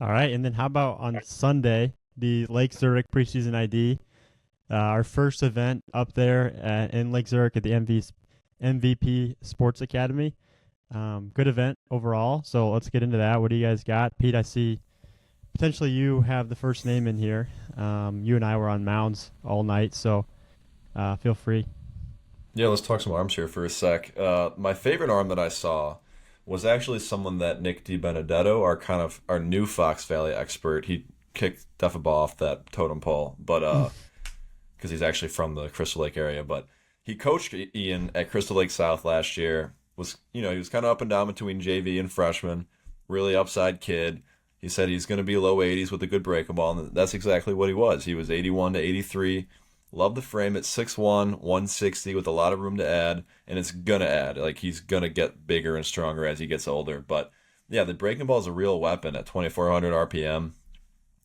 All right, and then how about on Sunday, the Lake Zurich preseason ID, our first event up there in Lake Zurich at the MVP Sports Academy. Good event overall. So let's get into that. What do you guys got, Pete? I see potentially you have the first name in here. You and I were on mounds all night, so feel free. Yeah, let's talk some arms here for a sec. My favorite arm that I saw was actually someone that Nick DiBenedetto, our new Fox Valley expert, he kicked Deffa ball off that totem pole, but because he's actually from the Crystal Lake area, but he coached Ian at Crystal Lake South last year. He was kind of up and down between JV and freshman, really upside kid. He said he's going to be low 80s with a good breaking ball, and that's exactly what he was. He was 81 to 83. Love the frame at 6'1", 160 with a lot of room to add, and it's going to add. Like, he's going to get bigger and stronger as he gets older. But, yeah, the breaking ball is a real weapon at 2,400 RPM,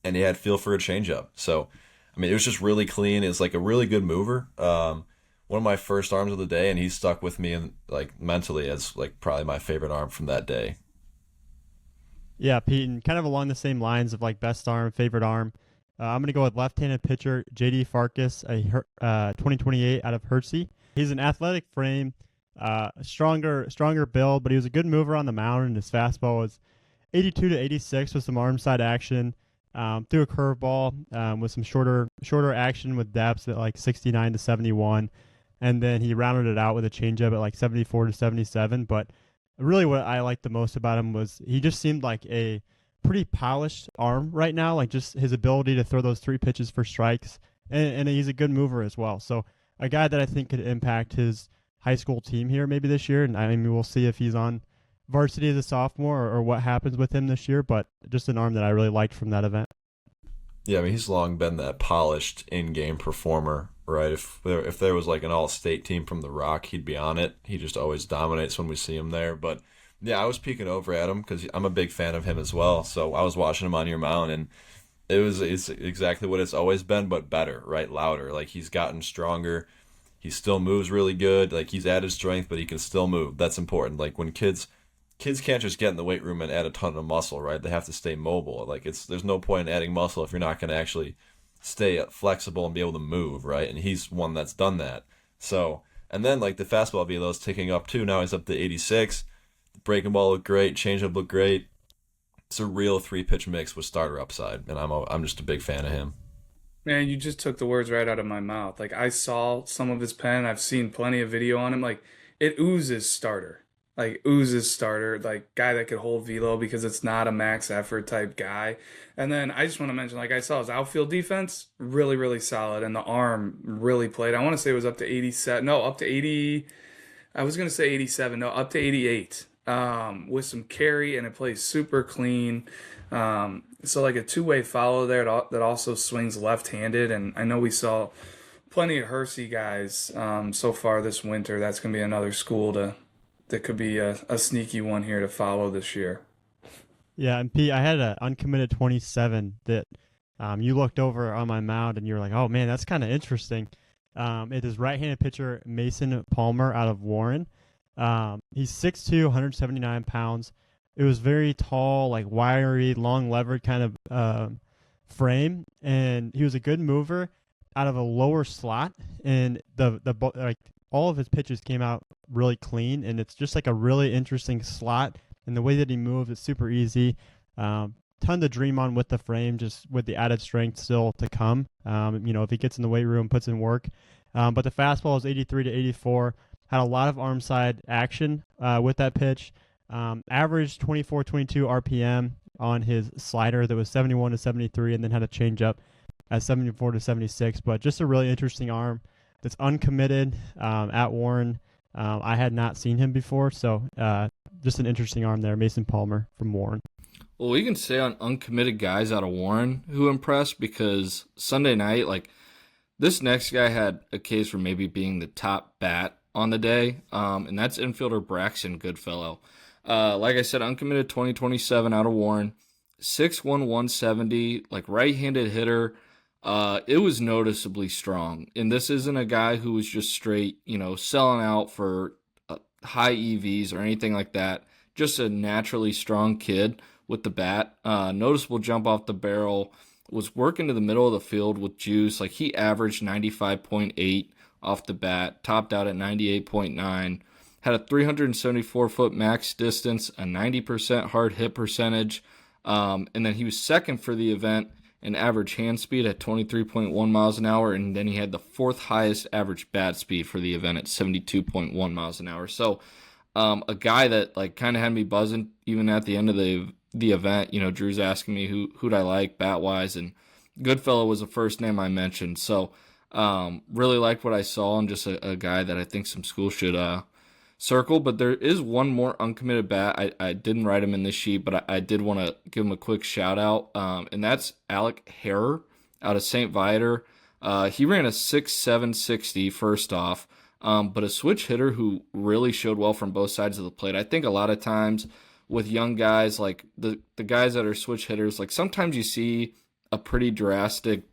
and he had feel for a changeup. So, I mean, it was just really clean. It's like a really good mover. One of my first arms of the day, and he stuck with me and like mentally as like probably my favorite arm from that day. Yeah, Pete, and kind of along the same lines of like best arm, favorite arm. I'm going to go with left-handed pitcher JD Farkas, a 2028 out of Hershey. He's an athletic frame, stronger build, but he was a good mover on the mound, and his fastball was 82 to 86 with some arm side action. Threw a curveball with some shorter action with depths at like 69 to 71, and then he rounded it out with a changeup at like 74 to 77. But really, what I liked the most about him was he just seemed like a pretty polished arm right now, like just his ability to throw those three pitches for strikes, and he's a good mover as well. So a guy that I think could impact his high school team here maybe this year, and I mean we'll see if he's on varsity as a sophomore or what happens with him this year, but just an arm that I really liked from that event. Yeah, I mean, he's long been that polished in-game performer, right? If there was like an all-state team from the Rock, he'd be on it. He just always dominates when we see him there. But yeah, I was peeking over at him because I'm a big fan of him as well. So I was watching him on your mound, and it's exactly what it's always been, but better, right? Louder. Like, he's gotten stronger. He still moves really good. Like, he's added strength, but he can still move. That's important. Like, when kids can't just get in the weight room and add a ton of muscle, right? They have to stay mobile. Like, there's no point in adding muscle if you're not going to actually stay flexible and be able to move, right? And he's one that's done that. So, and then like the fastball velo's ticking up too. Now he's up to 86. The breaking ball looked great. Changeup looked great. It's a real three-pitch mix with starter upside, and I'm just a big fan of him. Man, you just took the words right out of my mouth. Like, I saw some of his pen. I've seen plenty of video on him. Like, it oozes starter. Like, oozes starter. Like, guy that could hold velo because it's not a max effort type guy. And then I just want to mention, like, I saw his outfield defense really, really solid, and the arm really played. I want to say it was up to 87. No, up to 80. I was going to say 87. No, up to 88. With some carry, and it plays super clean. So like a two-way follow there that also swings left-handed, and I know we saw plenty of Hersey guys so far this winter. That's going to be another school that could be a sneaky one here to follow this year. Yeah, and Pete, I had an uncommitted 27 that you looked over on my mound and you were like, oh man, that's kind of interesting. It is right-handed pitcher Mason Palmer out of Warren. He's 6'2", 179 pounds. It was very tall, like wiry, long levered kind of frame, and he was a good mover out of a lower slot. And like all of his pitches came out really clean, and it's just like a really interesting slot. And the way that he moves, it's super easy. Ton to dream on with the frame, just with the added strength still to come. If he gets in the weight room, puts in work. But the fastball is 83 to 84. Had a lot of arm side action with that pitch. Averaged 24, 22 RPM on his slider that was 71 to 73, and then had a changeup at 74 to 76. But just a really interesting arm that's uncommitted at Warren. I had not seen him before, so just an interesting arm there. Mason Palmer from Warren. Well, we can say on uncommitted guys out of Warren who impressed, because Sunday night, like, this next guy had a case for maybe being the top bat on the day, and that's infielder Braxton Goodfellow. Like I said, uncommitted 2027 out of Warren, 6'1", 170, like right-handed hitter. It was noticeably strong, and this isn't a guy who was just straight, selling out for high EVs or anything like that. Just a naturally strong kid with the bat. Noticeable jump off the barrel, was working to the middle of the field with juice. Like, he averaged 95.8 off the bat, topped out at 98.9, had a 374-foot max distance, a 90% hard hit percentage, and then he was second for the event in average hand speed at 23.1 miles an hour, and then he had the fourth highest average bat speed for the event at 72.1 miles an hour. So a guy that like kind of had me buzzing even at the end of the event. You know, Drew's asking me who'd I like bat wise, and Goodfellow was the first name I mentioned. So really liked what I saw, and just a guy that I think some schools should circle. But there is one more uncommitted bat. I didn't write him in this sheet, but I did want to give him a quick shout out, and that's Alec Harrer out of St. Viator. He ran a 6.760 first off, but a switch hitter who really showed well from both sides of the plate. I think a lot of times with young guys, like the guys that are switch hitters, like sometimes you see a pretty drastic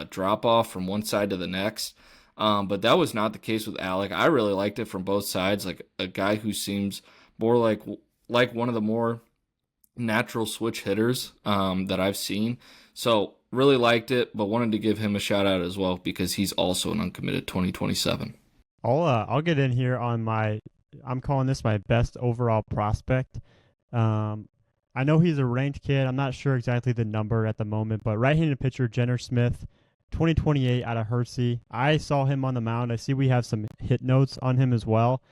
drop off from one side to the next. But that was not the case with Alec. I really liked it from both sides, like a guy who seems more like one of the more natural switch hitters that I've seen. So really liked it, but wanted to give him a shout out as well because he's also an uncommitted 2027. I'll get in here on I'm calling this my best overall prospect. I know he's a ranked kid. I'm not sure exactly the number at the moment, but right-handed pitcher Jenner Smith, 2028 out of Hersey. I saw him on the mound. I see we have some hit notes on him as well.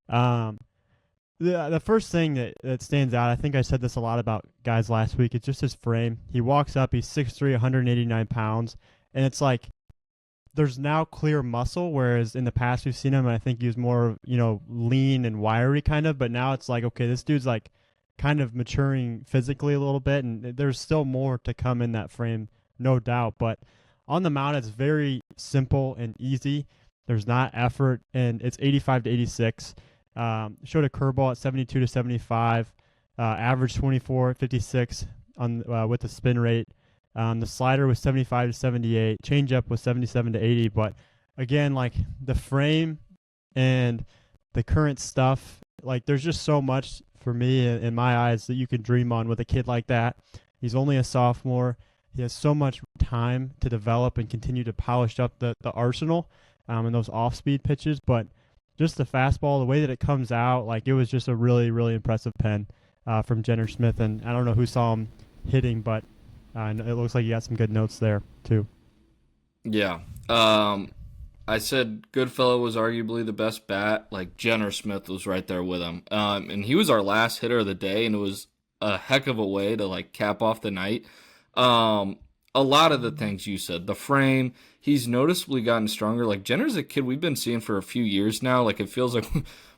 The first thing that stands out, I think I said this a lot about guys last week, it's just his frame. He walks up, he's 6'3", 189 pounds, and it's like there's now clear muscle, whereas in the past we've seen him, and I think he was more, lean and wiry kind of, but now it's like, okay, this dude's like kind of maturing physically a little bit, and there's still more to come in that frame, no doubt, but on the mound, it's very simple and easy. There's not effort, and it's 85 to 86. Showed a curveball at 72 to 75. Average 24, 56 on with the spin rate. The slider was 75 to 78. Changeup was 77 to 80. But again, like the frame and the current stuff, like there's just so much for me in my eyes that you can dream on with a kid like that. He's only a sophomore. He has so much time to develop and continue to polish up the arsenal and those off-speed pitches. But just the fastball, the way that it comes out, like it was just a really, really impressive pen from Jenner Smith. And I don't know who saw him hitting, but it looks like you got some good notes there too. Yeah. I said Goodfellow was arguably the best bat. Like Jenner Smith was right there with him. And he was our last hitter of the day, and it was a heck of a way to like cap off the night. A lot of the things you said, the frame, he's noticeably gotten stronger. Like Jenner's a kid we've been seeing for a few years now. Like it feels like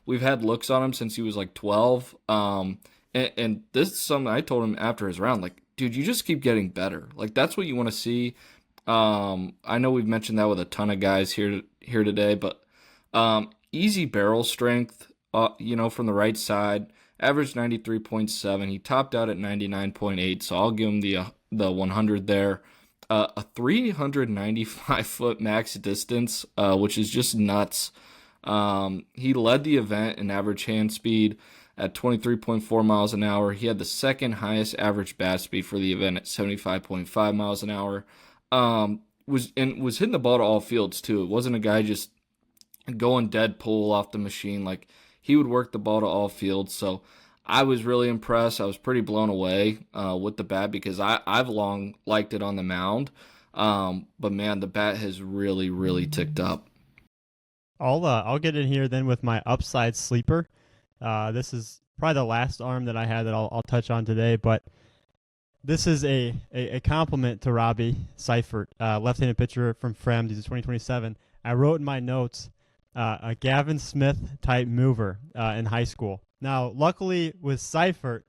we've had looks on him since he was like 12. And this is something I told him after his round, like, dude, you just keep getting better. Like that's what you want to see. I know we've mentioned that with a ton of guys here today, but, easy barrel strength, from the right side, averaged 93.7. He topped out at 99.8. So I'll give him the 100 there. A 395-foot max distance, which is just nuts. He led the event in average hand speed at 23.4 miles an hour. He had the second highest average bat speed for the event at 75.5 miles an hour. Was hitting the ball to all fields too. It wasn't a guy just going dead pull off the machine. Like he would work the ball to all fields. So I was really impressed. I was pretty blown away with the bat because I've long liked it on the mound. But man, the bat has really, really ticked up. I'll get in here then with my upside sleeper. This is probably the last arm that I had that I'll touch on today, but this is a compliment to Robbie Seifert, left-handed pitcher from Phorm. He's a 2027. I wrote in my notes a Gavin Smith type mover in high school. Now, luckily with Seifert,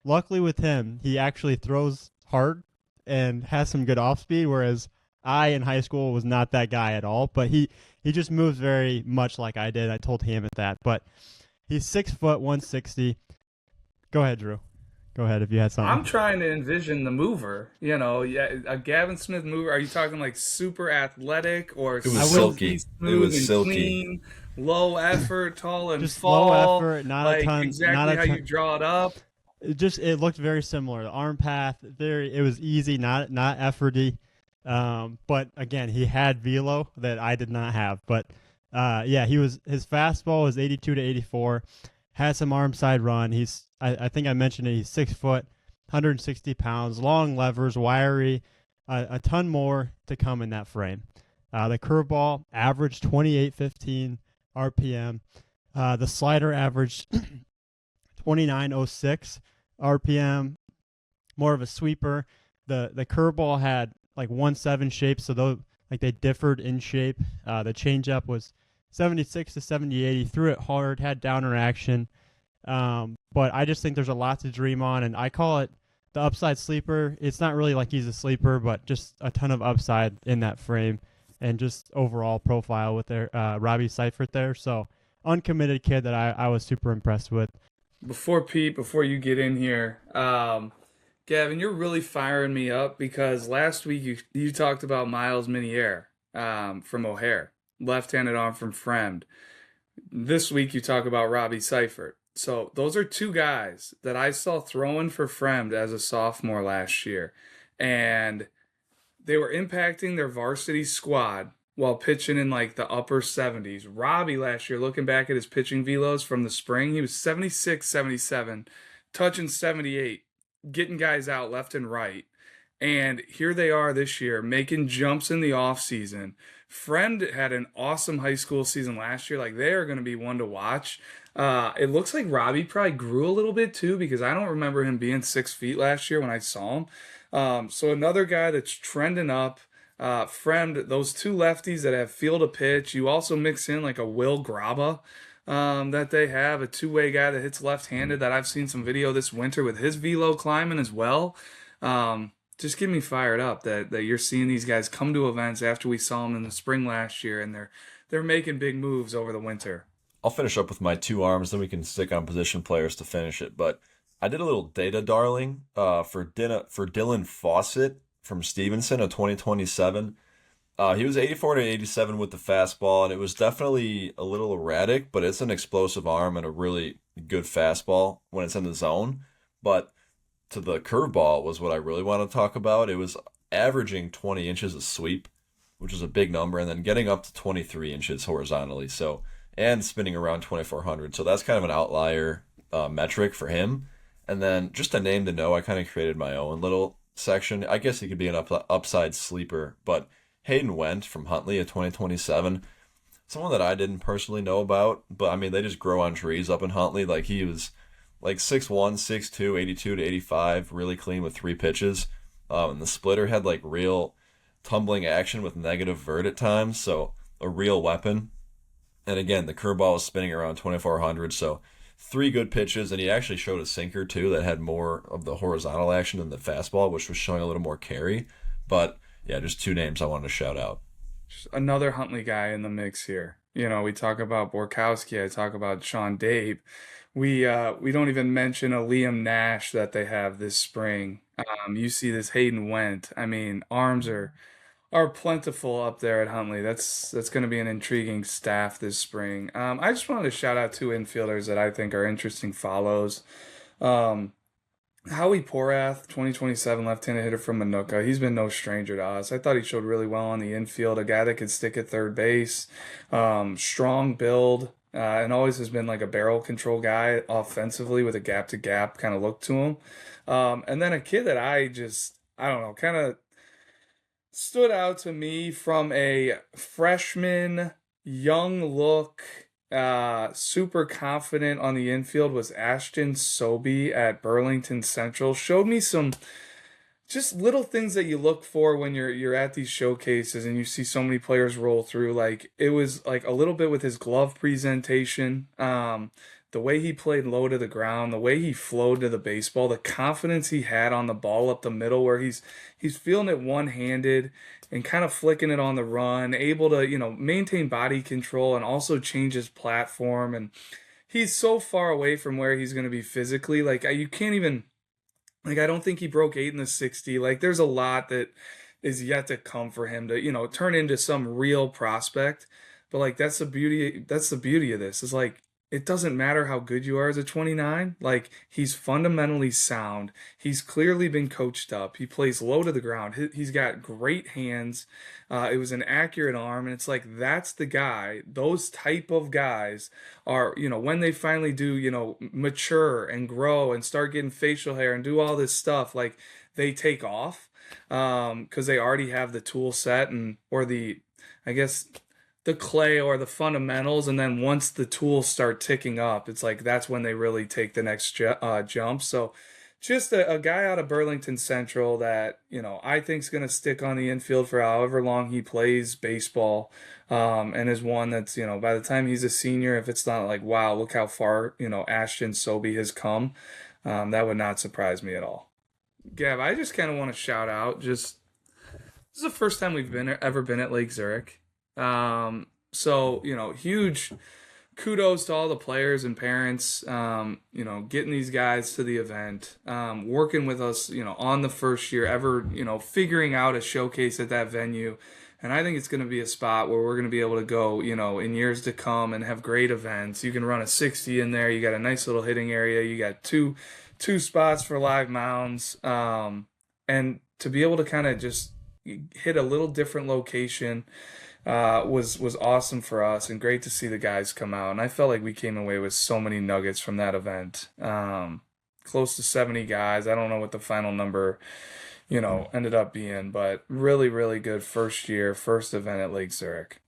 with him, he actually throws hard and has some good off speed, whereas I in high school was not that guy at all. But he just moves very much like I did. I told Hammett that. But he's 6 foot 160. Go ahead, Drew. Go ahead if you had something. I'm trying to envision the mover. A Gavin Smith mover. Are you talking like super athletic or it was silky? Smooth it was and silky. Clean, low effort, tall and just fall. low effort, not like a ton. Exactly not a how ton. you draw it up. it looked very similar. The arm path, it was easy, not efforty. But again, he had velo that I did not have. But yeah, his fastball was 82 to 84. Had some arm side run. I think I mentioned it. He's 6 foot, 160 pounds, long levers, wiry, a ton more to come in that frame. The curveball averaged 2815 RPM. The slider averaged 2906 RPM. More of a sweeper. The curveball had like 1-7 shape, so they differed in shape. The changeup was 76 to 78. He threw it hard, had downer action. But I just think there's a lot to dream on, and I call it the upside sleeper. It's not really like he's a sleeper, but just a ton of upside in that frame and just overall profile with their Robbie Seifert there. So uncommitted kid that I was super impressed with. Before you get in here, Gavin, you're really firing me up because last week you talked about Miles Minier from O'Hare, left-handed arm from Fremd. This week you talk about Robbie Seifert. So those are two guys that I saw throwing for Fremd as a sophomore last year. And they were impacting their varsity squad while pitching in like the upper 70s. Robbie last year, looking back at his pitching velos from the spring, he was 76, 77, touching 78, getting guys out left and right. And here they are this year making jumps in the offseason. Fremd had an awesome high school season last year. Like, they are going to be one to watch. It looks like Robbie probably grew a little bit too, because I don't remember him being 6 feet last year when I saw him. So another guy that's trending up. Fremd, those two lefties that have feel to pitch. You also mix in like a Will Graba that they have, a two-way guy that hits left-handed that I've seen some video this winter with his velo climbing as well. Just get me fired up that you're seeing these guys come to events after we saw them in the spring last year, and they're making big moves over the winter. I'll finish up with my two arms, then we can stick on position players to finish it. But I did a little data darling for Dylan Fawcett from Stevenson of 2027. He was 84 to 87 with the fastball, and it was definitely a little erratic, but it's an explosive arm and a really good fastball when it's in the zone. But to the curveball was what I really want to talk about. It was averaging 20 inches of sweep, which is a big number, and then getting up to 23 inches horizontally. So, and spinning around 2,400. So that's kind of an outlier metric for him. And then just a name to know, I kind of created my own little section. I guess he could be an upside sleeper, but Hayden Wendt from Huntley of 2027, someone that I didn't personally know about, but I mean, they just grow on trees up in Huntley. Like, he was like 6'1", 6'2", 82 to 85, really clean with 3 pitches. And the splitter had like real tumbling action with negative vert at times, so a real weapon. And again, the curveball was spinning around 2,400, so 3 good pitches, and he actually showed a sinker too that had more of the horizontal action than the fastball, which was showing a little more carry. But yeah, just 2 names I wanted to shout out. Just another Huntley guy in the mix here. You know, we talk about Borkowski, I talk about Sean Dabe. We don't even mention a Liam Nash that they have this spring. You see this Hayden Wendt. I mean, arms are plentiful up there at Huntley. That's going to be an intriguing staff this spring. I just wanted to shout out 2 infielders that I think are interesting follows. Howie Porath, 2027 left-handed hitter from Manuka. He's been no stranger to us. I thought he showed really well on the infield. A guy that could stick at third base. Strong build. And always has been like a barrel control guy offensively with a gap-to-gap kind of look to him. And then a kid that I don't know, kind of stood out to me from a freshman, young look, super confident on the infield was Ashton Sobey at Burlington Central. Showed me some just little things that you look for when you're at these showcases and you see so many players roll through. Like, it was like a little bit with his glove presentation, the way he played low to the ground, the way he flowed to the baseball, the confidence he had on the ball up the middle where he's feeling it one-handed and kind of flicking it on the run, able to, maintain body control and also change his platform. And he's so far away from where he's going to be physically. Like, you can't even... Like, I don't think he broke 8 in the 60. Like, there's a lot that is yet to come for him to, turn into some real prospect. But like, that's the beauty of this. It's like, it doesn't matter how good you are as a 29. Like, he's fundamentally sound. He's clearly been coached up. He plays low to the ground. He's got great hands. It was an accurate arm. And it's like, that's the guy. Those type of guys are, when they finally do, mature and grow and start getting facial hair and do all this stuff, like, they take off because they already have the tool set or I guess, the clay or the fundamentals, and then once the tools start ticking up, it's like that's when they really take the next jump. So just a guy out of Burlington Central that I think is going to stick on the infield for however long he plays baseball, and is one that's by the time he's a senior, if it's not like, wow, look how far Ashton Sobey has come, that would not surprise me at all. Gav, I just kind of want to shout out, this is the first time we've ever been at Lake Zurich. So, huge kudos to all the players and parents, getting these guys to the event, working with us, on the first year ever, figuring out a showcase at that venue. And I think it's going to be a spot where we're going to be able to go, in years to come and have great events. You can run a 60 in there. You got a nice little hitting area. You got two spots for live mounds. And to be able to kind of just hit a little different location was awesome for us, and great to see the guys come out. And I felt like we came away with so many nuggets from that event. Close to 70 guys. I don't know what the final number, ended up being, but really, really good first event at Lake Zurich.